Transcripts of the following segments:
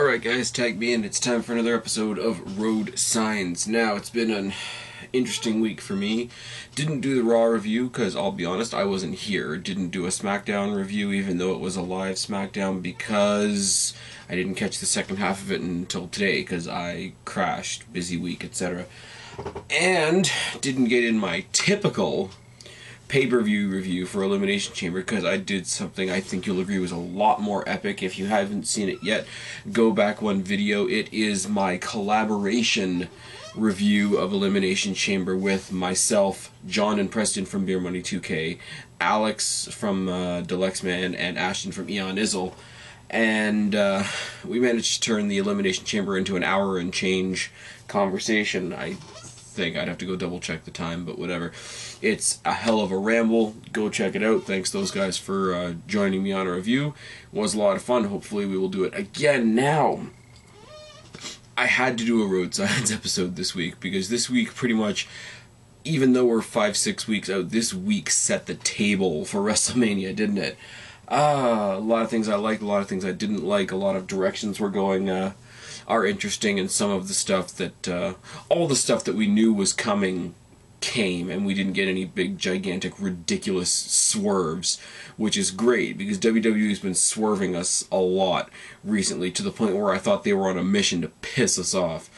Alright guys, tag me in. It's time for another episode of Road Signs. Now, it's been an interesting week for me. Didn't do the Raw review because, I'll be honest, I wasn't here. Didn't do a SmackDown review even though it was a live SmackDown because I didn't catch the second half of it until today because I crashed, busy week, etc. And didn't get in my typical pay-per-view review for Elimination Chamber because I did something I think you'll agree was a lot more epic. If you haven't seen it yet, go back one video. It is my collaboration review of Elimination Chamber with myself, John and Preston from Beer Money 2K, Alex from Deluxe Man, and Ashton from Eon Izzle. And we managed to turn the Elimination Chamber into an hour and change conversation. I think I'd have to go double check the time, but whatever. It's a hell of a ramble. Go check it out. Thanks those guys for joining me on a review. It was a lot of fun. Hopefully we will do it again. Now, I had to do a Road Signs episode this week because this week pretty much, even though we're 5-6 weeks out, this week set the table for WrestleMania, didn't it? A lot of things I liked, a lot of things I didn't like, a lot of directions we're going are interesting, and some of the stuff that, all the stuff that we knew was coming came, and we didn't get any big, gigantic, ridiculous swerves, which is great, because WWE's been swerving us a lot recently, to the point where I thought they were on a mission to piss us off.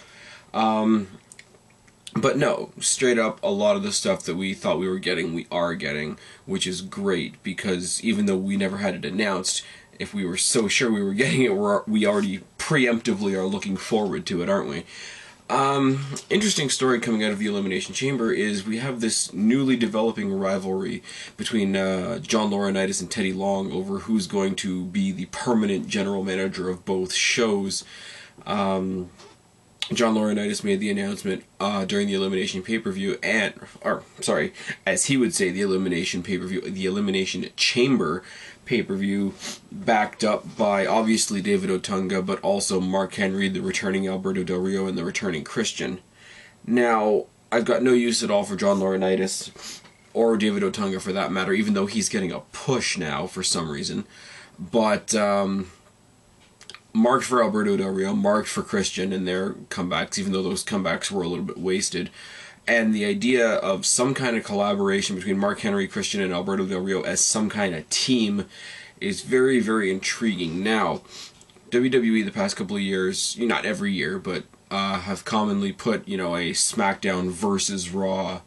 But no, straight up, a lot of the stuff that we thought we were getting, we are getting, which is great, because even though we never had it announced, if we were so sure we were getting it, we already preemptively are looking forward to it, aren't we? Interesting story coming out of the Elimination Chamber is we have this newly developing rivalry between John Laurinaitis and Teddy Long over who's going to be the permanent general manager of both shows. John Laurinaitis made the announcement during the Elimination pay-per-view, sorry, as he would say, the Elimination pay-per-view, the Elimination Chamber pay-per-view, backed up by obviously David Otunga, but also Mark Henry, the returning Alberto Del Rio, and the returning Christian. Now, I've got no use at all for John Laurinaitis, or David Otunga for that matter, even though he's getting a push now for some reason. But marked for Alberto Del Rio, marked for Christian and their comebacks, even though those comebacks were a little bit wasted. And the idea of some kind of collaboration between Mark Henry, Christian, and Alberto Del Rio as some kind of team is very, very intriguing. Now, WWE the past couple of years, not every year, but have commonly put, a SmackDown versus Raw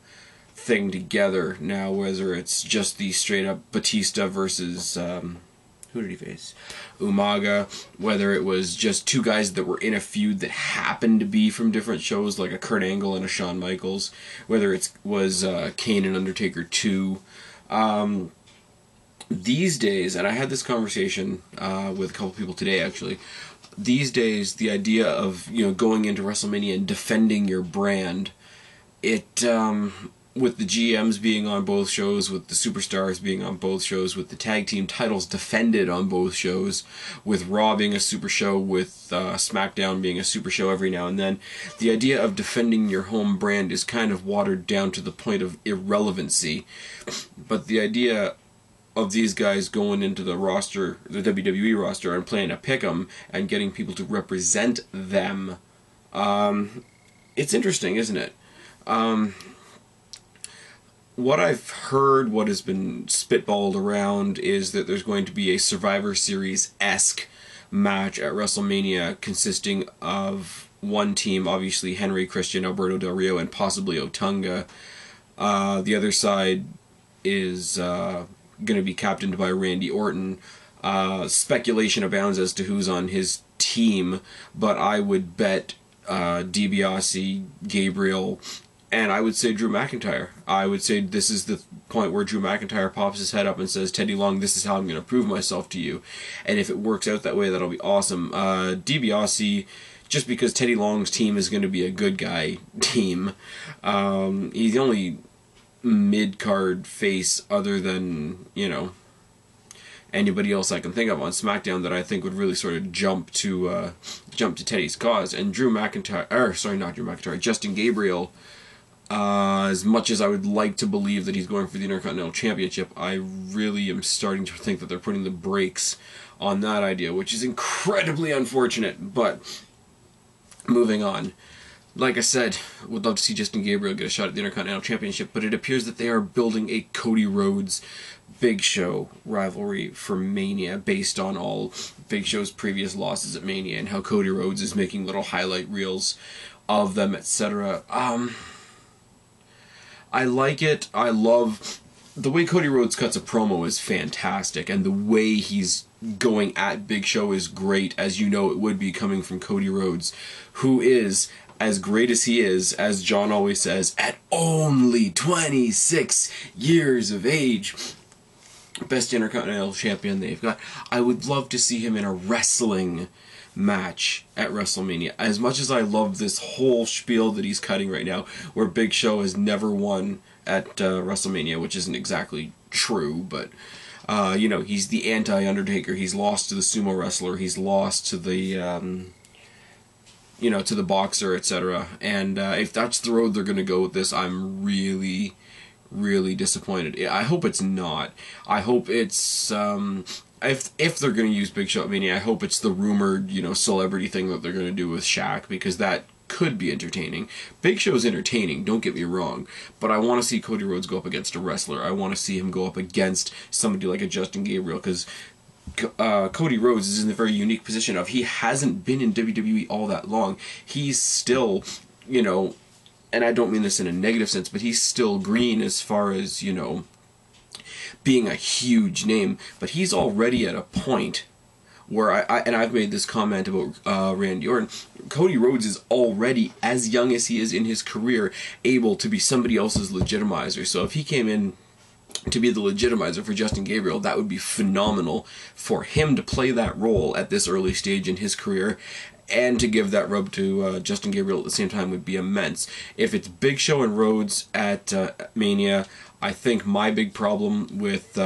thing together. Now, whether it's just the straight-up Batista versus who did he face? Umaga, whether it was just two guys that were in a feud that happened to be from different shows, like a Kurt Angle and a Shawn Michaels, whether it was Kane and Undertaker 2. These days, and I had this conversation with a couple people today, actually, these days, the idea of, going into WrestleMania and defending your brand, with the GMs being on both shows, with the superstars being on both shows, with the tag team titles defended on both shows, with Raw being a super show, with SmackDown being a super show every now and then, the idea of defending your home brand is kind of watered down to the point of irrelevancy. But the idea of these guys going into the roster, the WWE roster, and playing a pick'em and getting people to represent them, it's interesting, isn't it? What I've heard, what has been spitballed around, is that there's going to be a Survivor Series-esque match at WrestleMania consisting of one team, obviously Henry, Christian, Alberto Del Rio, and possibly Otunga. The other side is going to be captained by Randy Orton. Speculation abounds as to who's on his team, but I would bet DiBiase, Gabriel, and I would say Drew McIntyre. I would say this is the point where Drew McIntyre pops his head up and says, Teddy Long, this is how I'm going to prove myself to you. And if it works out that way, that'll be awesome. DiBiase, just because Teddy Long's team is going to be a good guy team, he's the only mid-card face other than, anybody else I can think of on SmackDown that I think would really sort of jump to Teddy's cause. And Drew McIntyre, not Drew McIntyre, Justin Gabriel, As much as I would like to believe that he's going for the Intercontinental Championship, I really am starting to think that they're putting the brakes on that idea, which is incredibly unfortunate. But moving on. Like I said, would love to see Justin Gabriel get a shot at the Intercontinental Championship, but it appears that they are building a Cody Rhodes Big Show rivalry for Mania based on all Big Show's previous losses at Mania and how Cody Rhodes is making little highlight reels of them, etc. I like it. I love the way Cody Rhodes cuts a promo is fantastic, and the way he's going at Big Show is great, as you know it would be coming from Cody Rhodes, who is, as great as he is, as John always says, at only 26 years of age, best Intercontinental Champion they've got. I would love to see him in a wrestling match at WrestleMania. As much as I love this whole spiel that he's cutting right now, where Big Show has never won at WrestleMania, which isn't exactly true, but you know, he's the anti-Undertaker. He's lost to the sumo wrestler. He's lost to the you know, to the boxer, etc. And if that's the road they're going to go with this, I'm really disappointed. I hope it's not. I hope it's if they're going to use Big Show at Mania, I hope it's the rumored, you know, celebrity thing that they're going to do with Shaq, because that could be entertaining. Big Show's entertaining, don't get me wrong, but I want to see Cody Rhodes go up against a wrestler. I want to see him go up against somebody like a Justin Gabriel, because Cody Rhodes is in the very unique position of he hasn't been in WWE all that long. He's still, you know, and I don't mean this in a negative sense, but he's still green as far as, you know, being a huge name, but he's already at a point where I've made this comment about Randy Orton. Cody Rhodes is already, as young as he is in his career, able to be somebody else's legitimizer. So if he came in to be the legitimizer for Justin Gabriel, that would be phenomenal for him to play that role at this early stage in his career, and to give that rub to Justin Gabriel at the same time would be immense. If it's Big Show and Rhodes at Mania, I think my big problem with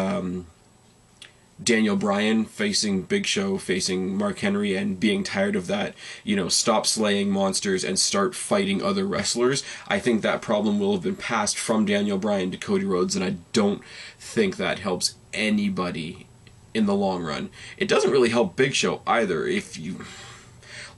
Daniel Bryan facing Big Show, facing Mark Henry, and being tired of that, you know, stop slaying monsters and start fighting other wrestlers, I think that problem will have been passed from Daniel Bryan to Cody Rhodes, and I don't think that helps anybody in the long run. It doesn't really help Big Show either. If you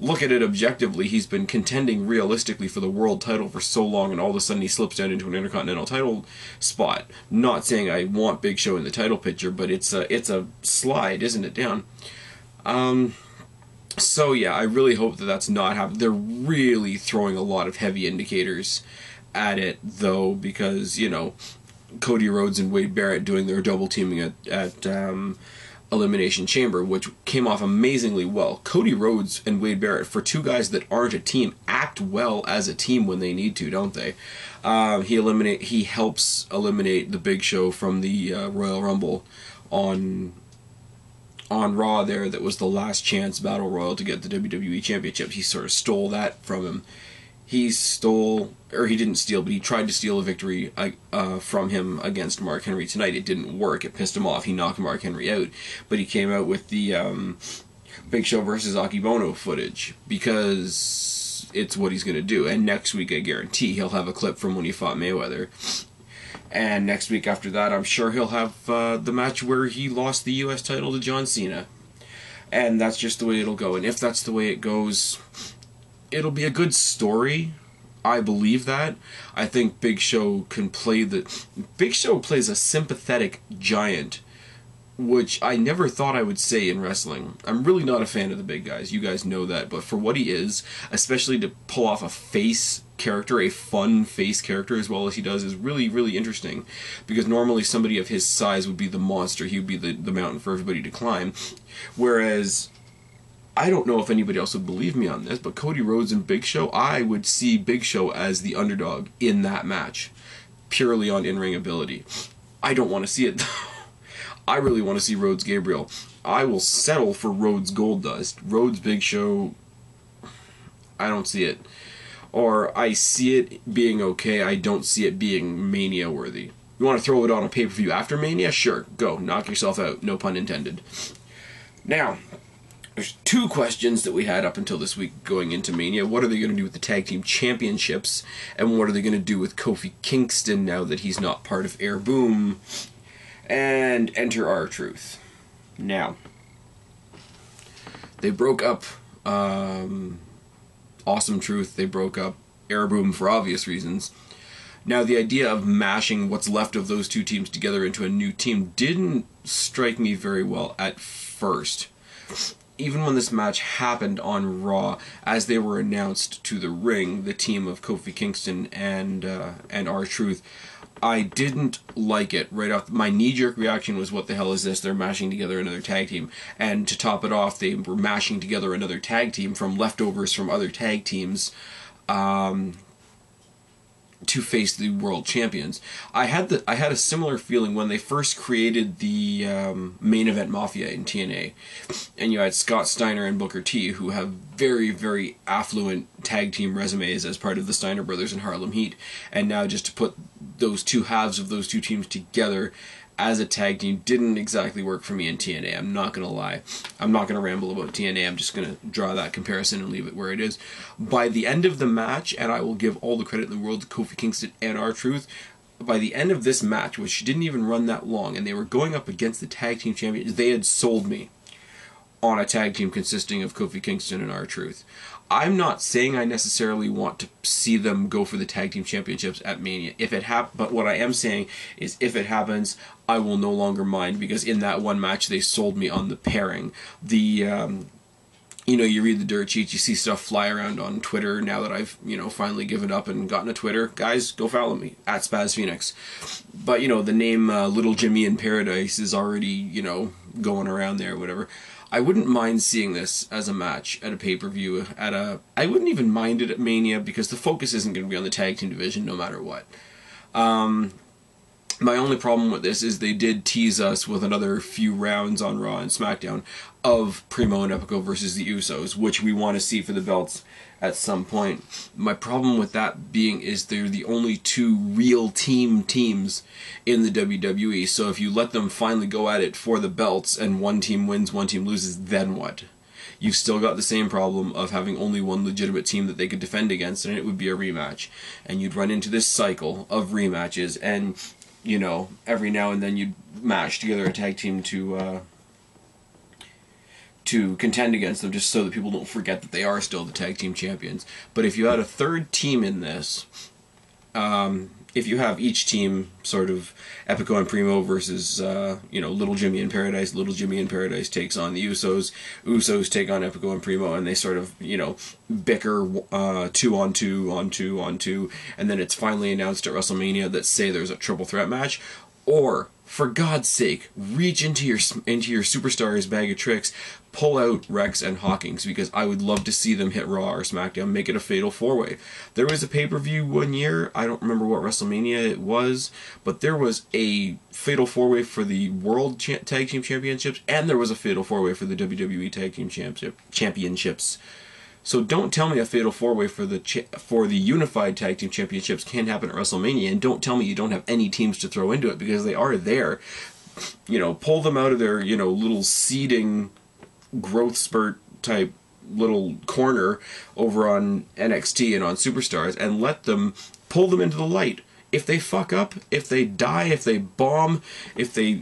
look at it objectively, he's been contending realistically for the world title for so long, and all of a sudden he slips down into an Intercontinental title spot. Not saying I want Big Show in the title picture, but it's a slide, isn't it, down? So yeah, I really hope that that's not happening. They're really throwing a lot of heavy indicators at it, though, because, you know, Cody Rhodes and Wade Barrett doing their double teaming at Elimination Chamber, which came off amazingly well. Cody Rhodes and Wade Barrett, for two guys that aren't a team, act well as a team when they need to, don't they? He helps eliminate the Big Show from the Royal Rumble on Raw there. That was the last chance battle royal to get the WWE Championship. He sort of stole that from him. He didn't steal, but he tried to steal a victory from him against Mark Henry tonight. It didn't work. It pissed him off. He knocked Mark Henry out. But he came out with the Big Show versus Akibono footage, because it's what he's going to do. And next week, I guarantee, he'll have a clip from when he fought Mayweather. And next week after that, I'm sure he'll have the match where he lost the U.S. title to John Cena. And that's just the way it'll go. And if that's the way it goes, it'll be a good story. I believe that. I think Big Show can play Big Show plays a sympathetic giant, which I never thought I would say in wrestling. I'm really not a fan of the big guys. You guys know that. But for what he is, especially to pull off a face character, a fun face character as well as he does, is really interesting. Because normally somebody of his size would be the monster. He would be the mountain for everybody to climb. Whereas, I don't know if anybody else would believe me on this, but Cody Rhodes and Big Show, I would see Big Show as the underdog in that match, purely on in-ring ability. I don't want to see it, though. I really want to see Rhodes Gabriel. I will settle for Rhodes Goldust. Rhodes Big Show, I don't see it. Or I see it being okay, I don't see it being Mania-worthy. You want to throw it on a pay-per-view after Mania? Sure, go. Knock yourself out. No pun intended. Now, there's two questions that we had up until this week going into Mania. What are they going to do with the Tag Team Championships? And what are they going to do with Kofi Kingston now that he's not part of Air Boom? And enter R-Truth. Now, they broke up Awesome Truth. They broke up Air Boom for obvious reasons. Now, the idea of mashing what's left of those two teams together into a new team didn't strike me very well at first. Even when this match happened on Raw, as they were announced to the ring, the team of Kofi Kingston and R-Truth, I didn't like it right off. My knee-jerk reaction was, what the hell is this? They're mashing together another tag team. And to top it off, they were mashing together another tag team from leftovers from other tag teams to face the world champions. I had a similar feeling when they first created the Main Event Mafia in TNA. And you had Scott Steiner and Booker T, who have very, very affluent tag team resumes as part of the Steiner Brothers and Harlem Heat. And now just to put those two halves of those two teams together as a tag team didn't exactly work for me in TNA. I'm not going to lie. I'm not going to ramble about TNA. I'm just going to draw that comparison and leave it where it is. By the end of the match, and I will give all the credit in the world to Kofi Kingston and R-Truth, by the end of this match, which didn't even run that long, and they were going up against the tag team champions, they had sold me on a tag team consisting of Kofi Kingston and R-Truth. I'm not saying I necessarily want to see them go for the tag team championships at Mania. But what I am saying is, if it happens, I will no longer mind, because in that one match they sold me on the pairing. You read the dirt sheets, you see stuff fly around on Twitter now that I've, finally given up and gotten a Twitter. Guys, go follow me, at SpazPhoenix. But, the name Little Jimmy in Paradise is already, going around there, whatever. I wouldn't mind seeing this as a match at a pay-per-view. I wouldn't even mind it at Mania, because the focus isn't going to be on the tag team division no matter what. My only problem with this is they did tease us with another few rounds on Raw and SmackDown of Primo and Epico versus the Usos, which we want to see for the belts at some point. My problem with that being is they're the only two real teams in the WWE, so if you let them finally go at it for the belts and one team wins, one team loses, then what? You've still got the same problem of having only one legitimate team that they could defend against, and it would be a rematch. And you'd run into this cycle of rematches, and every now and then you'd mash together a tag team to contend against them, just so that people don't forget that they are still the tag team champions. But if you had a third team in this, if you have each team sort of Epico and Primo versus Little Jimmy in Paradise, Little Jimmy in Paradise takes on the Usos, Usos take on Epico and Primo, and they sort of bicker 2-on-2, and then it's finally announced at WrestleMania that, say, there's a triple threat match. Or, for God's sake, reach into your superstars bag of tricks, pull out Rex and Hawkins, because I would love to see them hit Raw or SmackDown, make it a fatal four-way. There was a pay-per-view one year, I don't remember what WrestleMania it was, but there was a fatal four-way for the World Tag Team Championships, and there was a fatal four-way for the WWE Tag Team Championships. So don't tell me a fatal four-way for the Unified Tag Team Championships can't happen at WrestleMania, and don't tell me you don't have any teams to throw into it, because they are there. Pull them out of their, little seeding growth spurt type little corner over on NXT and on Superstars, and pull them into the light. If they fuck up, if they die, if they bomb, if they,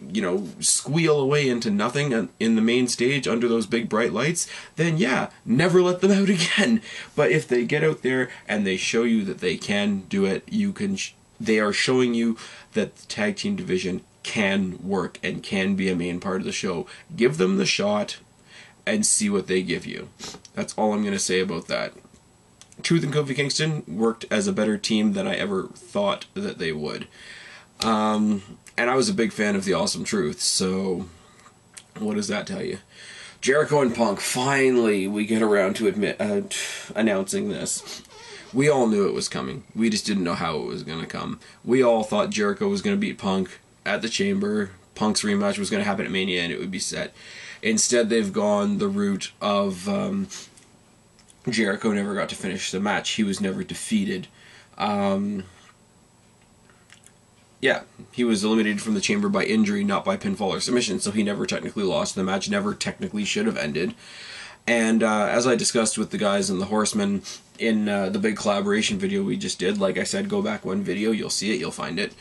squeal away into nothing in the main stage under those big bright lights, then yeah, never let them out again. But if they get out there and they show you that they can do it, they are showing you that the tag team division can work and can be a main part of the show. Give them the shot and see what they give you. That's all I'm going to say about that. Truth and Kofi Kingston worked as a better team than I ever thought that they would. And I was a big fan of the Awesome Truth, so what does that tell you? Jericho and Punk, finally we get around to announcing this. We all knew it was coming. We just didn't know how it was going to come. We all thought Jericho was going to beat Punk at the Chamber. Punk's rematch was going to happen at Mania and it would be set. Instead, they've gone the route of Jericho never got to finish the match. He was never defeated. He was eliminated from the Chamber by injury, not by pinfall or submission, so he never technically lost. The match never technically should have ended. And as I discussed with the guys in the Horsemen in the big collaboration video we just did, like I said, go back one video, you'll see it, you'll find it.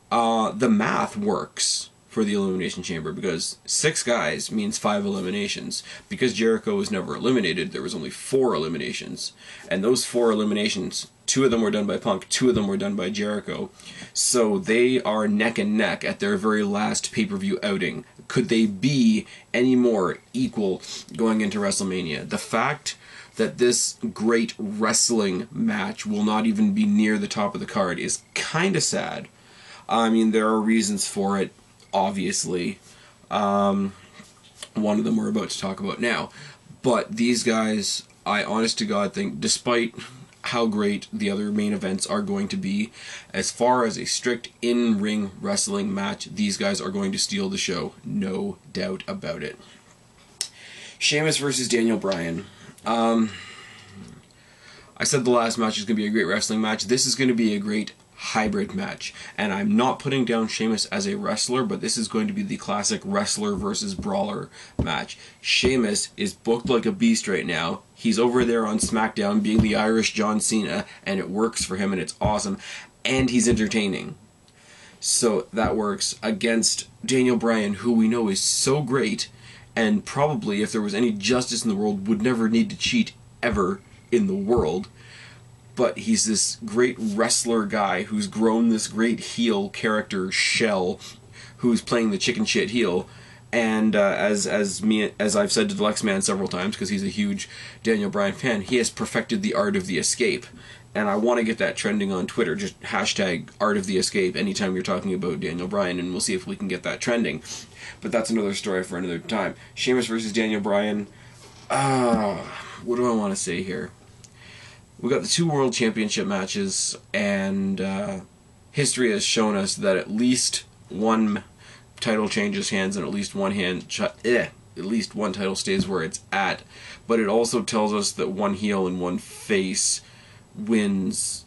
The math works for the Elimination Chamber, because 6 guys means 5 eliminations. Because Jericho was never eliminated, there was only 4 eliminations. And those 4 eliminations, 2 of them were done by Punk, 2 of them were done by Jericho. So they are neck and neck at their very last pay-per-view outing. Could they be any more equal going into WrestleMania? The fact that this great wrestling match will not even be near the top of the card is kind of sad. I mean, there are reasons for it, obviously. One of them we're about to talk about now. But these guys, I honest to God think, despite how great the other main events are going to be, as far as a strict in-ring wrestling match, these guys are going to steal the show. No doubt about it. Sheamus versus Daniel Bryan. I said the last match is going to be a great wrestling match. This is going to be a great hybrid match. And I'm not putting down Sheamus as a wrestler, but this is going to be the classic wrestler versus brawler match. Sheamus is booked like a beast right now. He's over there on SmackDown being the Irish John Cena, and it works for him, and it's awesome. And he's entertaining. So that works against Daniel Bryan, who we know is so great, and probably, if there was any justice in the world, would never need to cheat ever in the world. But he's this great wrestler guy who's grown this great heel character shell, who's playing the chicken shit heel. And as I've said to the Lex Man several times, because he's a huge Daniel Bryan fan, he has perfected the art of the escape. And I want to get that trending on Twitter. Just hashtag art of the escape anytime you're talking about Daniel Bryan, and we'll see if we can get that trending. But that's another story for another time. Sheamus versus Daniel Bryan. What do I want to say here? We got the 2 World Championship matches, and history has shown us that at least one title changes hands, and at least one title stays where it's at. But it also tells us that one heel and one face wins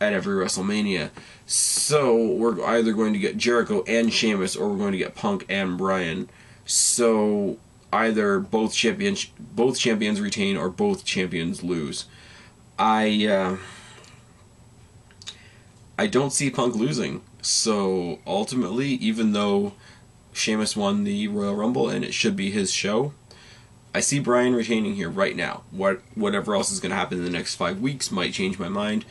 at every WrestleMania. So we're either going to get Jericho and Sheamus, or we're going to get Punk and Bryan. So either both champions retain, or both champions lose. I don't see Punk losing. So ultimately, even though Sheamus won the Royal Rumble and it should be his show, I see Bryan retaining here right now. Whatever else is going to happen in the next 5 weeks might change my mind.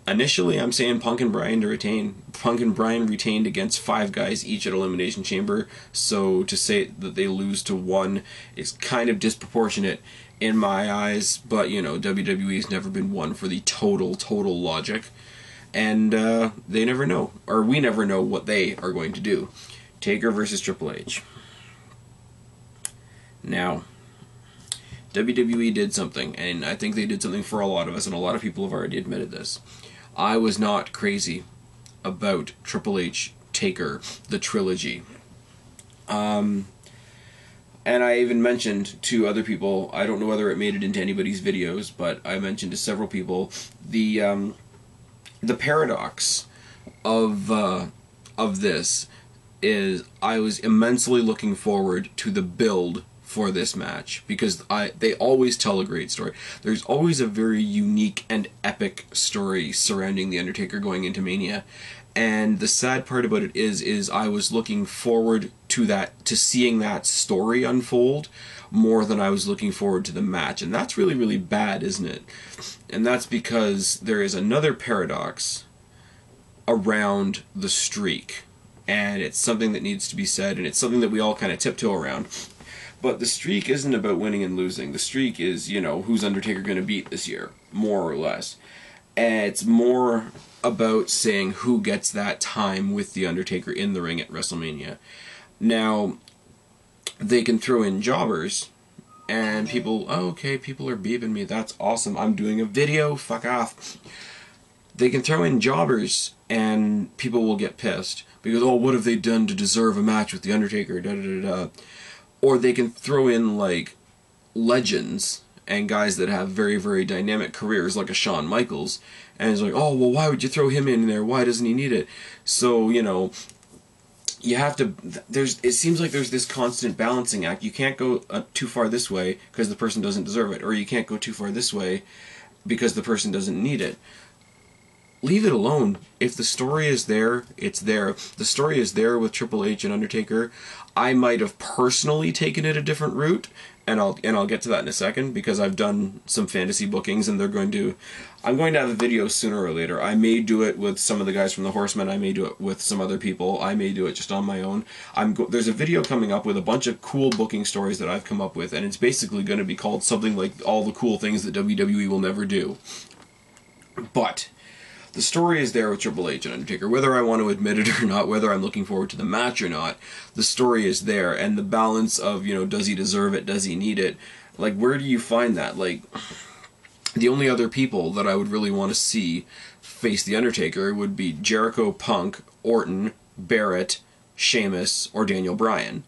Initially, I'm saying Punk and Bryan to retain. Punk and Bryan retained against 5 guys each at Elimination Chamber, so to say that they lose to one is kind of disproportionate in my eyes, but, you know, WWE's never been one for the total logic, and they never know, or we never know what they are going to do. Taker versus Triple H. Now, WWE did something, and I think they did something for a lot of us, and a lot of people have already admitted this. I was not crazy about Triple H Taker, the trilogy. And I even mentioned to other people, I don't know whether it made it into anybody's videos, but I mentioned to several people the paradox of this is I was immensely looking forward to the build for this match, because they always tell a great story. There's always a very unique and epic story surrounding The Undertaker going into Mania. And the sad part about it is I was looking forward to seeing that story unfold more than I was looking forward to the match. And that's really, really bad, isn't it? And that's because there is another paradox around the streak. And it's something that needs to be said, and it's something that we all kind of tiptoe around. But the streak isn't about winning and losing. The streak is, you know, who's Undertaker going to beat this year, more or less. And it's more about saying who gets that time with The Undertaker in the ring at WrestleMania. Now, they can throw in jobbers, and people, oh, okay, people are beeping me, that's awesome, I'm doing a video, fuck off. They can throw in jobbers, and people will get pissed, because, oh, what have they done to deserve a match with The Undertaker, da-da-da-da. Or they can throw in, like, legends, and guys that have very, very dynamic careers, like a Shawn Michaels, and it's like, oh, well, why would you throw him in there? Why doesn't he need it? So, you know, you have to, it seems like there's this constant balancing act. You can't go too far this way because the person doesn't deserve it, or you can't go too far this way because the person doesn't need it. Leave it alone. If the story is there, it's there. The story is there with Triple H and Undertaker. I might have personally taken it a different route, and I'll get to that in a second, because I've done some fantasy bookings, and I'm going to have a video sooner or later. I may do it with some of the guys from the Horsemen. I may do it with some other people. I may do it just on my own. There's a video coming up with a bunch of cool booking stories that I've come up with, and it's basically going to be called something like All the Cool Things That WWE Will Never Do. But the story is there with Triple H and Undertaker. Whether I want to admit it or not, whether I'm looking forward to the match or not, the story is there. And the balance of, does he deserve it? Does he need it? Like, where do you find that? Like, the only other people that I would really want to see face the Undertaker would be Jericho, Punk, Orton, Barrett, Sheamus, or Daniel Bryan.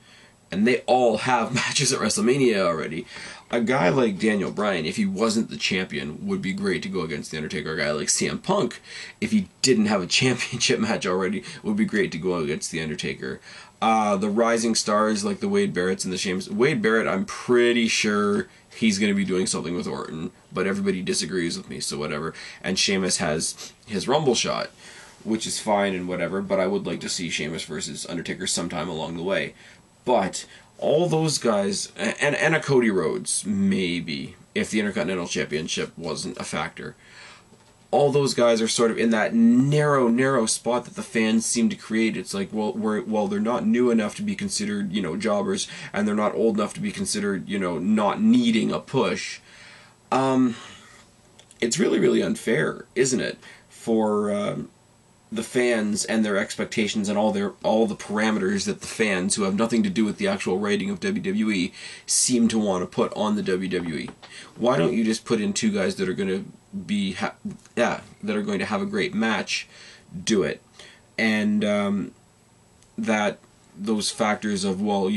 And they all have matches at WrestleMania already. A guy like Daniel Bryan, if he wasn't the champion, would be great to go against The Undertaker. A guy like CM Punk, if he didn't have a championship match already, would be great to go against The Undertaker. The rising stars like the Wade Barretts and the Sheamus. Wade Barrett, I'm pretty sure he's going to be doing something with Orton, but everybody disagrees with me, so whatever. And Sheamus has his Rumble shot, which is fine and whatever, but I would like to see Sheamus versus Undertaker sometime along the way. But all those guys, and a Cody Rhodes, maybe, if the Intercontinental Championship wasn't a factor. All those guys are sort of in that narrow spot that the fans seem to create. It's like, well, they're not new enough to be considered, jobbers, and they're not old enough to be considered, not needing a push. It's really, really unfair, isn't it, for the fans and their expectations and all the parameters that the fans, who have nothing to do with the actual rating of WWE, seem to want to put on the WWE. Why don't you just put in two guys that are going to that are going to have a great match? Do it. And that those factors of, well,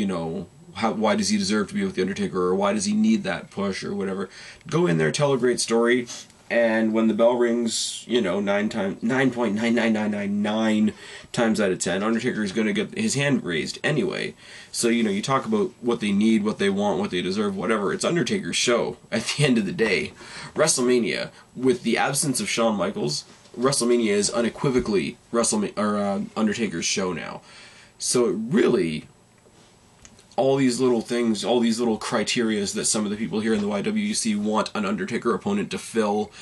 why does he deserve to be with the Undertaker, or why does he need that push, or whatever. Go in there, tell a great story. And when the bell rings, 9.99999 times out of 10, Undertaker is going to get his hand raised anyway. So, you talk about what they need, what they want, what they deserve, whatever. It's Undertaker's show at the end of the day. WrestleMania, with the absence of Shawn Michaels, WrestleMania is unequivocally Undertaker's show now. So it really, all these little things, all these little criterias that some of the people here in the YWC want an Undertaker opponent to fill,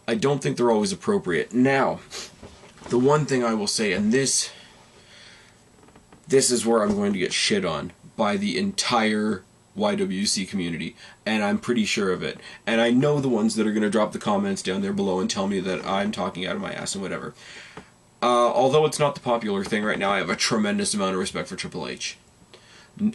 I don't think they're always appropriate. Now, the one thing I will say, and this is where I'm going to get shit on by the entire YWC community, and I'm pretty sure of it. And I know the ones that are going to drop the comments down there below and tell me that I'm talking out of my ass and whatever. Although it's not the popular thing right now, I have a tremendous amount of respect for Triple H.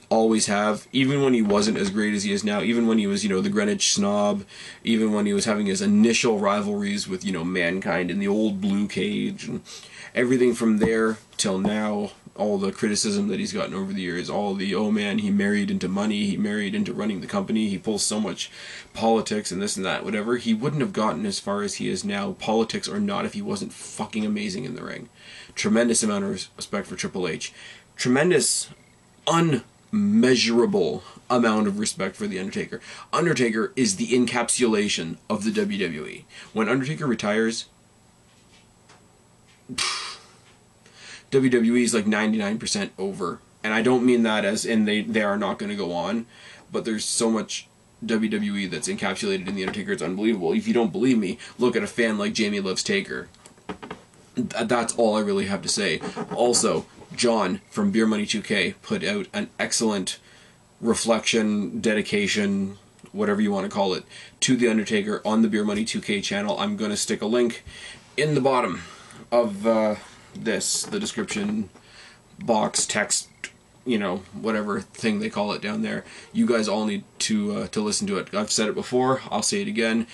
Always have, even when he wasn't as great as he is now, even when he was, the Greenwich Snob, even when he was having his initial rivalries with, Mankind in the old Blue Cage, and everything from there till now, all the criticism that he's gotten over the years, all the, oh man, he married into money, he married into running the company, he pulls so much politics and this and that, whatever. He wouldn't have gotten as far as he is now, politics or not, if he wasn't fucking amazing in the ring. Tremendous amount of respect for Triple H. Tremendous, unmeasurable amount of respect for The Undertaker. Undertaker is the encapsulation of the WWE. When Undertaker retires, WWE is like 99% over. And I don't mean that as in they are not going to go on, but there's so much WWE that's encapsulated in The Undertaker, it's unbelievable. If you don't believe me, look at a fan like Jamie Loves Taker. That's all I really have to say. Also, John from Beer Money 2K put out an excellent reflection, dedication, whatever you want to call it, to The Undertaker on the Beer Money 2K channel. I'm going to stick a link in the bottom of the description box, text, whatever thing they call it down there. You guys all need to listen to it. I've said it before, I'll say it again.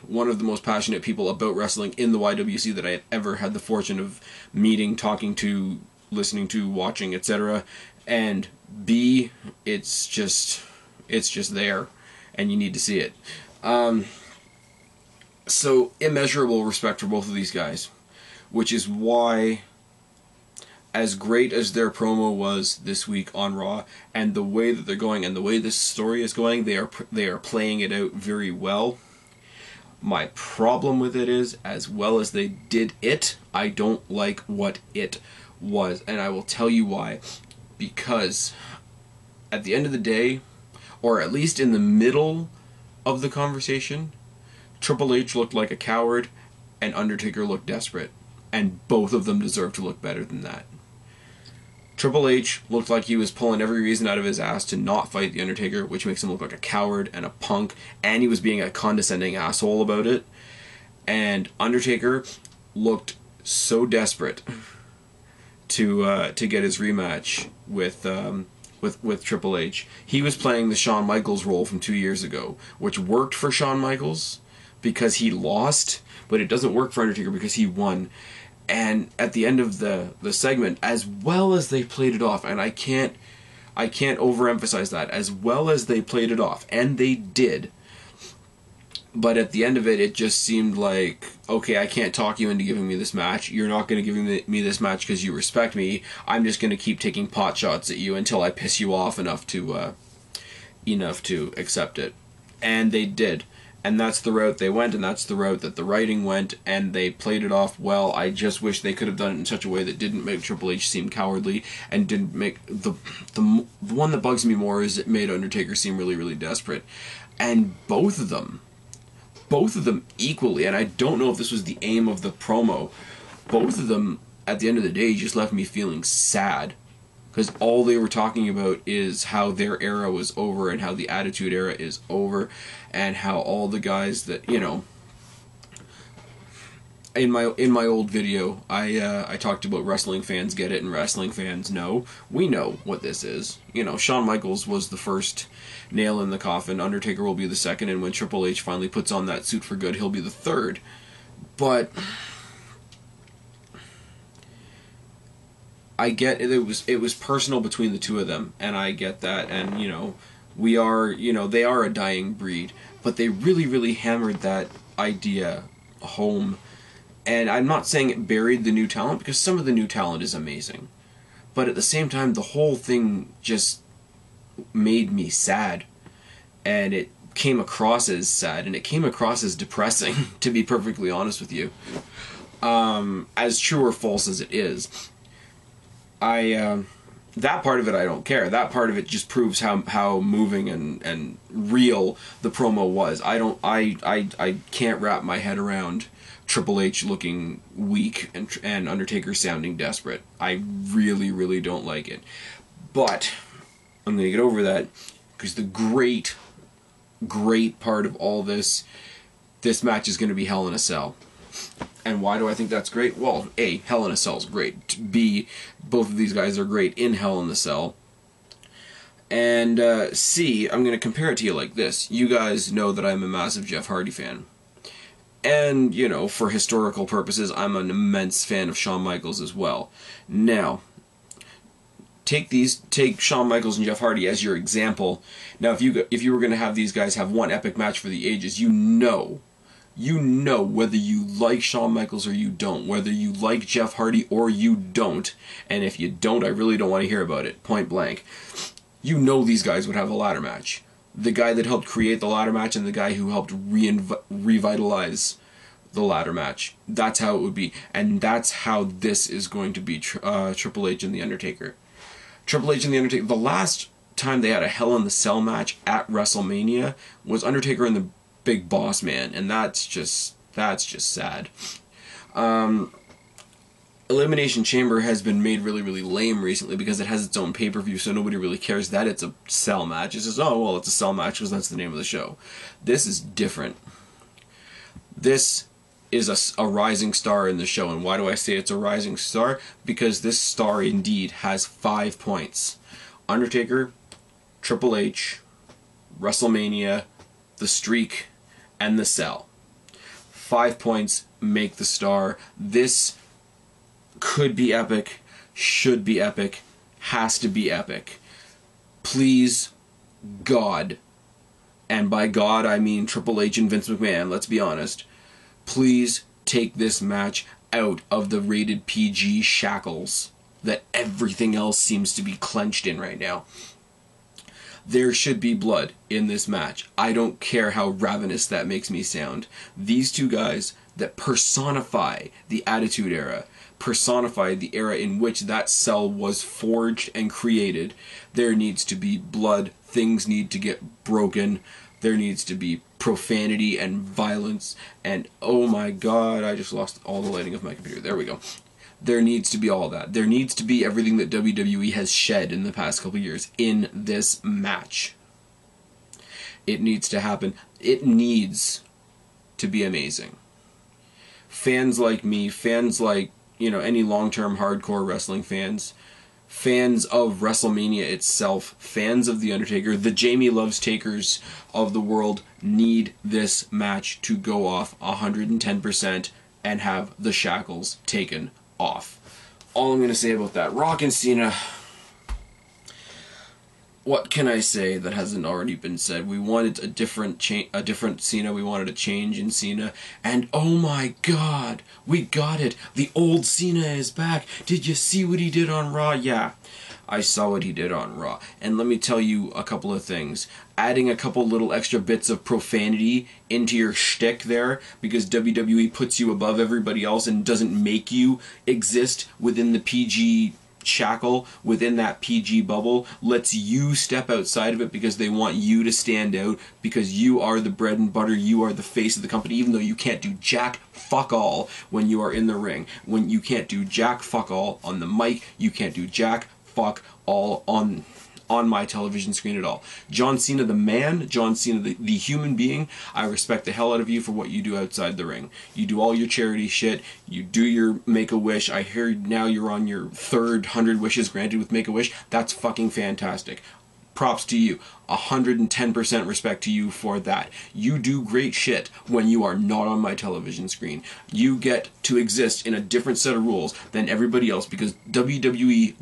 One of the most passionate people about wrestling in the YWC that I have ever had the fortune of meeting, talking to, listening to, watching, etc. And B, it's just there, and you need to see it. So immeasurable respect for both of these guys, which is why as great as their promo was this week on Raw, and the way that they're going, and the way this story is going, they are playing it out very well. My problem with it is, as well as they did it, I don't like what it was, and I will tell you why. Because at the end of the day, or at least in the middle of the conversation, Triple H looked like a coward, and Undertaker looked desperate, and both of them deserve to look better than that. Triple H looked like he was pulling every reason out of his ass to not fight The Undertaker, which makes him look like a coward and a punk, and he was being a condescending asshole about it. And Undertaker looked so desperate to get his rematch with Triple H. He was playing the Shawn Michaels role from 2 years ago, which worked for Shawn Michaels because he lost, but it doesn't work for Undertaker because he won. And at the end of the segment, as well as they played it off, and I can't overemphasize that, as well as they played it off, and they did, but at the end of it, it just seemed like, okay, I can't talk you into giving me this match. You're not going to give me this match because you respect me. I'm just going to keep taking pot shots at you until I piss you off enough to accept it. And they did. And that's the route they went, and that's the route that the writing went, and they played it off well. I just wish they could have done it in such a way that didn't make Triple H seem cowardly, and didn't make... The one that bugs me more is it made Undertaker seem really, really desperate. And both of them equally, and I don't know if this was the aim of the promo, both of them, at the end of the day, just left me feeling sad. Because all they were talking about is how their era was over and how the Attitude Era is over and how all the guys that, you know... In my old video, I talked about wrestling fans get it and wrestling fans know. We know what this is. You know, Shawn Michaels was the first nail in the coffin. Undertaker will be the second, and when Triple H finally puts on that suit for good, he'll be the third. But... I get it was personal between the two of them, and I get that, and you know, they are a dying breed, but they really, really hammered that idea home. And I'm not saying it buried the new talent, because some of the new talent is amazing, but at the same time, the whole thing just made me sad, and it came across as sad, and it came across as depressing, to be perfectly honest with you, as true or false as it is. That part of it I don't care. That part of it just proves how moving and real the promo was. I can't wrap my head around Triple H looking weak and Undertaker sounding desperate. I really, really don't like it. But I'm gonna get over that, because the great part of all this match is gonna be Hell in a Cell. And why do I think that's great? Well, A, Hell in a Cell is great. B, both of these guys are great in Hell in a Cell. And C, I'm going to compare it to you like this. You guys know that I'm a massive Jeff Hardy fan. And, you know, for historical purposes, I'm an immense fan of Shawn Michaels as well. Now, take Shawn Michaels and Jeff Hardy as your example. Now, if you were going to have these guys have one epic match for the ages, you know whether you like Shawn Michaels or you don't, whether you like Jeff Hardy or you don't, and if you don't, I really don't want to hear about it, point blank. You know these guys would have a ladder match. The guy that helped create the ladder match and the guy who helped revitalize the ladder match. That's how it would be, and that's how this is going to be Triple H and The Undertaker. Triple H and The Undertaker, the last time they had a Hell in the Cell match at WrestleMania was Undertaker and the Big Boss Man, and that's just sad. Elimination Chamber has been made really, really lame recently because it has its own pay-per-view, so nobody really cares that it's a cell match. It's just, oh, well, it's a cell match because that's the name of the show. This is different. This is a rising star in the show, and why do I say it's a rising star? Because this star indeed has 5 points. Undertaker, Triple H, WrestleMania, The Streak, and The Cell. 5 points make the star. This could be epic, should be epic, has to be epic. Please, God, and by God I mean Triple H and Vince McMahon, let's be honest, please take this match out of the rated PG shackles that everything else seems to be clenched in right now. There should be blood in this match. I don't care how ravenous that makes me sound. These two guys that personify the Attitude Era, personify the era in which that cell was forged and created. There needs to be blood. Things need to get broken. There needs to be profanity and violence. And oh my god, I just lost all the lighting of my computer. There we go. There needs to be all that. There needs to be everything that WWE has shed in the past couple years in this match. It needs to happen. It needs to be amazing. Fans like me, fans like, you know, any long-term hardcore wrestling fans, fans of WrestleMania itself, fans of The Undertaker, the Jamie Loves Takers of the world need this match to go off 110% and have the shackles taken off. All I'm going to say about that. Rock and Cena. What can I say that hasn't already been said? We wanted a different Cena. We wanted a change in Cena. And oh my god, we got it. The old Cena is back. Did you see what he did on Raw? Yeah, I saw what he did on Raw. And let me tell you a couple of things. Adding a couple little extra bits of profanity into your shtick there, because WWE puts you above everybody else and doesn't make you exist within the PG shackle, within that PG bubble, lets you step outside of it because they want you to stand out, because you are the bread and butter, you are the face of the company, even though you can't do jack fuck all when you are in the ring. When you can't do jack fuck all on the mic, you can't do jack fuck all on my television screen at all. John Cena the man, John Cena the human being, I respect the hell out of you for what you do outside the ring. You do all your charity shit, you do your Make-A-Wish. I hear now you're on your third 100 wishes granted with Make-A-Wish. That's fucking fantastic. Props to you. 110% respect to you for that. You do great shit when you are not on my television screen. You get to exist in a different set of rules than everybody else because WWE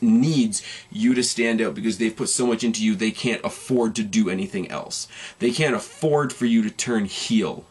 needs you to stand out because they've put so much into you they can't afford to do anything else. They can't afford for you to turn heel.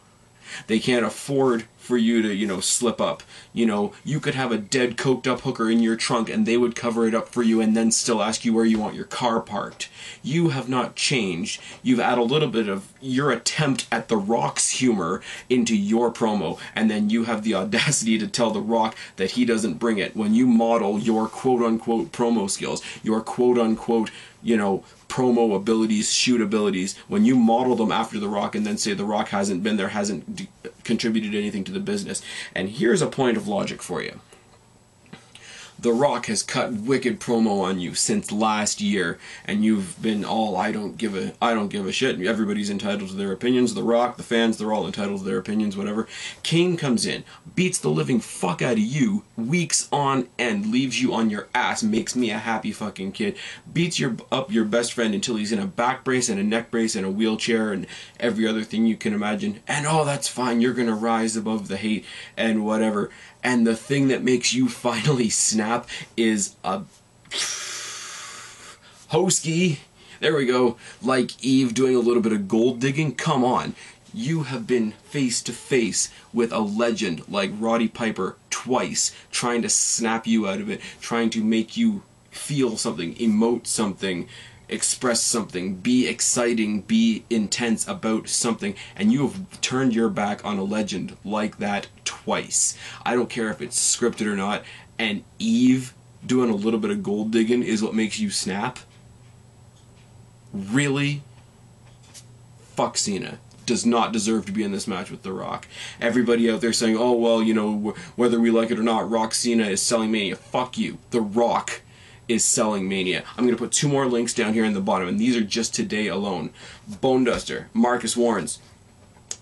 They can't afford for you to, you know, slip up. You know, you could have a dead, coked up hooker in your trunk and they would cover it up for you and then still ask you where you want your car parked. You have not changed. You've added a little bit of your attempt at The Rock's humor into your promo, and then you have the audacity to tell The Rock that he doesn't bring it when you model your quote-unquote promo skills, your quote-unquote, you know, promo abilities, shoot abilities, when you model them after The Rock and then say The Rock hasn't been there, hasn't contributed anything to the business. And here's a point of logic for you. The Rock has cut wicked promo on you since last year, and you've been all, I don't give a shit. Everybody's entitled to their opinions. The Rock, the fans, they're all entitled to their opinions, whatever. Kane comes in, beats the living fuck out of you, weeks on end, leaves you on your ass, makes me a happy fucking kid, beats up your best friend until he's in a back brace and a neck brace and a wheelchair and every other thing you can imagine. And oh, that's fine, you're gonna rise above the hate and whatever. And the thing that makes you finally snap is a Hosky. There we go. Like Eve doing a little bit of gold digging. Come on. You have been face to face with a legend like Roddy Piper twice, trying to snap you out of it, trying to make you feel something, emote something, express something, be exciting, be intense about something, and you have turned your back on a legend like that twice. I don't care if it's scripted or not, and Eve doing a little bit of gold digging is what makes you snap? Really? Fuck Cena. Does not deserve to be in this match with The Rock. Everybody out there saying, oh, well, you know, whether we like it or not, Rock Cena is selling Mania. Fuck you. The Rock is selling Mania. I'm going to put 2 more links down here in the bottom, and these are just today alone. Bone Duster, Marcus Warrens,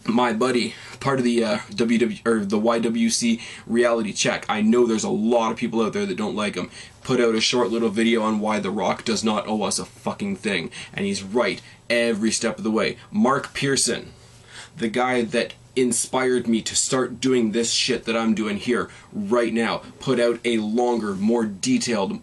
my buddy, part of the the YWC Reality Check. I know there's a lot of people out there that don't like him. Put out a short little video on why The Rock does not owe us a fucking thing, and he's right every step of the way. Mark Pearson, the guy that inspired me to start doing this shit that I'm doing here right now, put out a longer, more detailed,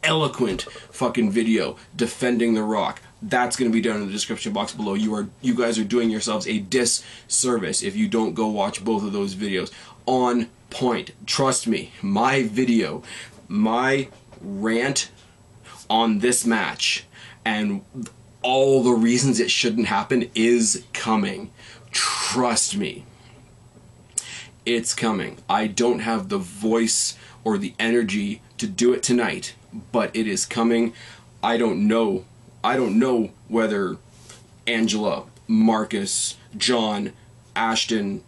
eloquent fucking video defending The Rock. That's going to be down in the description box below. You guys are doing yourselves a disservice if you don't go watch both of those videos on point. Trust me, my video, my rant on this match and all the reasons it shouldn't happen is coming. Trust me. It's coming. I don't have the voice or the energy to do it tonight, but it is coming. I don't know whether Angela, Marcus, John, Ashton,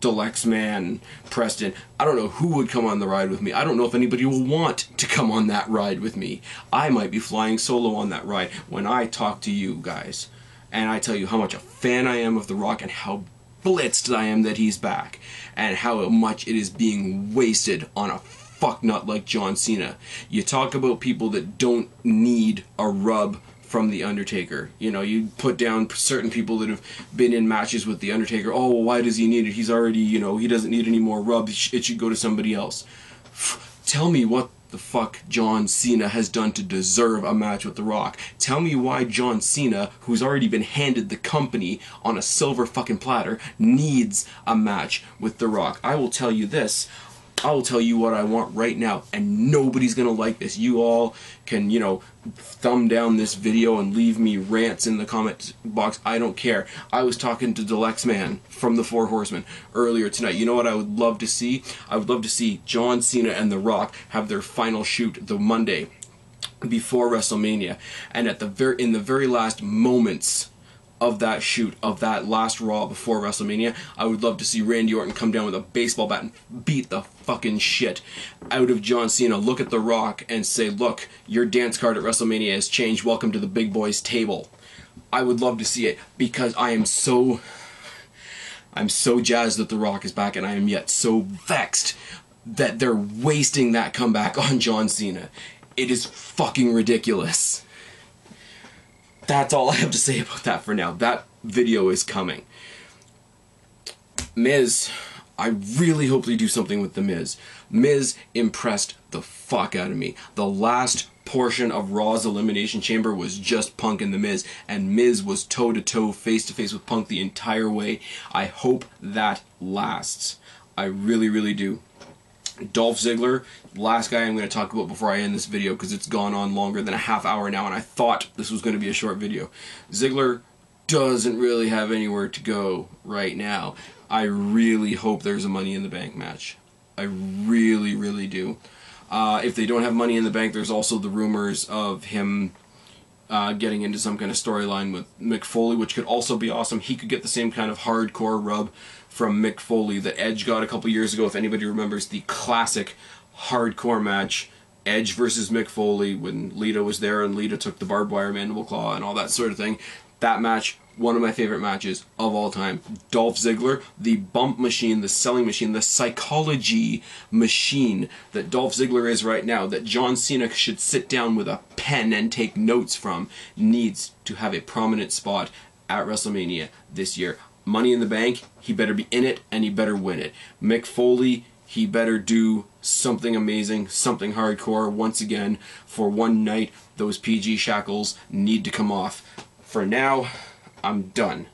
Deluxe Man, Preston, I don't know who would come on the ride with me. I don't know if anybody will want to come on that ride with me. I might be flying solo on that ride when I talk to you guys and I tell you how much a fan I am of The Rock and how blitzed I am that he's back, and how much it is being wasted on a fucknut like John Cena. You talk about people that don't need a rub from The Undertaker. You know, you put down certain people that have been in matches with The Undertaker. Oh, well, why does he need it? He's already, you know, he doesn't need any more rub. It should go to somebody else. Tell me what the fuck John Cena has done to deserve a match with The Rock. Tell me why John Cena, who's already been handed the company on a silver fucking platter, needs a match with The Rock. I will tell you this. I will tell you what I want right now, and nobody's gonna like this. You all can, you know, thumb down this video and leave me rants in the comment box. I don't care. I was talking to Deluxe Man from the Four Horsemen earlier tonight. You know what I would love to see? I would love to see John Cena and The Rock have their final shoot the Monday before WrestleMania, and at in the very last moments of that shoot, of that last Raw before WrestleMania, I would love to see Randy Orton come down with a baseball bat and beat the fucking shit out of John Cena, look at The Rock and say, look, your dance card at WrestleMania has changed, welcome to the big boys table. I would love to see it, because I'm so jazzed that The Rock is back, and I am yet so vexed that they're wasting that comeback on John Cena. It is fucking ridiculous. That's all I have to say about that for now. That video is coming. Miz, I really hope they do something with The Miz. Miz impressed the fuck out of me. The last portion of Raw's Elimination Chamber was just Punk and The Miz, and Miz was toe-to-toe, face-to-face with Punk the entire way. I hope that lasts. I really, really do. Dolph Ziggler, last guy I'm going to talk about before I end this video, because it's gone on longer than a half hour now, and I thought this was going to be a short video. Ziggler doesn't really have anywhere to go right now. I really hope there's a Money in the Bank match. I really, really do. If they don't have Money in the Bank, there's also the rumors of him getting into some kind of storyline with Mick Foley, which could also be awesome. He could get the same kind of hardcore rub from Mick Foley that Edge got a couple years ago. If anybody remembers the classic hardcore match, Edge versus Mick Foley, when Lita was there and Lita took the barbed wire mandible claw and all that sort of thing. That match, one of my favorite matches of all time. Dolph Ziggler, the bump machine, the selling machine, the psychology machine that Dolph Ziggler is right now, that John Cena should sit down with a pen and take notes from, needs to have a prominent spot at WrestleMania this year. Money in the Bank, he better be in it and he better win it. Mick Foley, he better do something amazing, something hardcore once again for one night. Those PG shackles need to come off. For now, I'm done.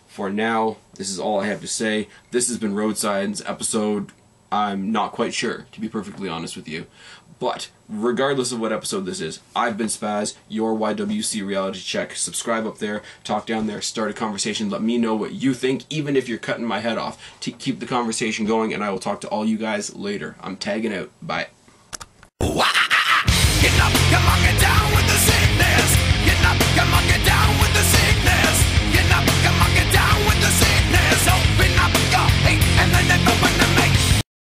For now, this is all I have to say. This has been Road Signs episode, I'm not quite sure, to be perfectly honest with you. But, regardless of what episode this is, I've been Spaz, your YWC Reality Check. Subscribe up there, talk down there, start a conversation, let me know what you think, even if you're cutting my head off. Keep the conversation going, and I will talk to all you guys later. I'm tagging out. Bye.